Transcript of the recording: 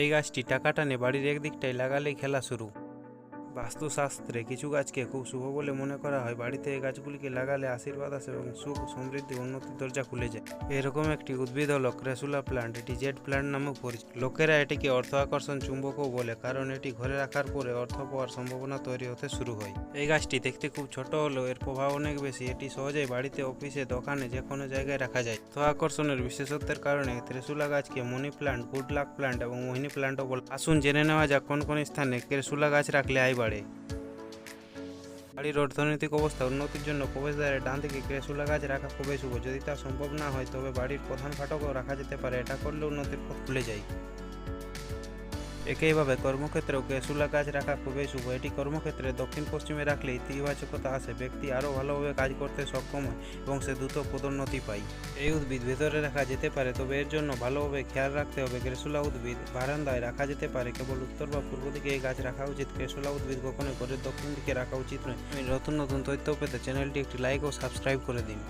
এই গাছটি টাকা টানে বাড়ির একদিকটায় লাগালেই খেলা শুরু। বাস্তুশাস্ত্রে কিছু গাছকে খুব শুভ বলে মনে করা হয়। বাড়িতে এই গাছগুলিকে লাগালে আশীর্বাদ আসে এবং সুখ সমৃদ্ধি উন্নতির দরজা খুলে যায়। এরকম একটি উদ্ভিদ হলো ক্রেসুলা প্লান্ট। এটি জেড প্লান্ট নামেও পরিচিত। লোকেরা এটিকে অর্থ আকর্ষণ চুম্বকও বলে, কারণ এটি ঘরে রাখার পরে অর্থ পাওয়ার সম্ভাবনা তৈরি হতে শুরু হয়। এই গাছটি দেখতে খুব ছোট হলেও এর প্রভাব অনেক বেশি। এটি সহজেই বাড়িতে, অফিসে, দোকানে, যে কোনো জায়গায় রাখা যায়। অর্থ আকর্ষণের বিশেষত্বের কারণে ক্রেসুলা গাছকে মনি প্লান্ট, গুড লাক প্লান্ট এবং মোহিনী প্লান্টও বলে। আসুন জেনে নেওয়া যাক কোন কোন স্থানে ক্রেসুলা গাছ রাখলে আয় বাড়ে। বাড়ির অর্থনৈতিক অবস্থা উন্নতির জন্য প্রবেশদ্বারের ডান দিকে ক্রেসুলা গাছ রাখা খুবই শুভ। যদি তা সম্ভব না হয় তবে বাড়ির প্রধান ফাটকেও রাখা যেতে পারে। এটা করলে উন্নতির পথ খুলে যায়। একইভাবে কর্মক্ষেত্রেও ক্রেসুলা গাছ রাখা খুবই শুভ। এটি কর্মক্ষেত্রে দক্ষিণ পশ্চিমে রাখলে ইতিবাচকতা আসে, ব্যক্তি আরও ভালোভাবে কাজ করতে সক্ষম হয় এবং সে দ্রুত পদোন্নতি পায়। এই উদ্ভিদ ভেতরে রাখা যেতে পারে, তবে এর জন্য ভালোভাবে খেয়াল রাখতে হবে। ক্রেসুলা উদ্ভিদ বারান্দায় রাখা যেতে পারে, কেবল উত্তর বা পূর্ব দিকে এই গাছ রাখা উচিত। ক্রেসুলা উদ্ভিদ কখনোই ঘরের দক্ষিণ দিকে রাখা উচিত নয়। নতুন নতুন তথ্য পেতে চ্যানেলটি একটি লাইক ও সাবস্ক্রাইব করে দিন।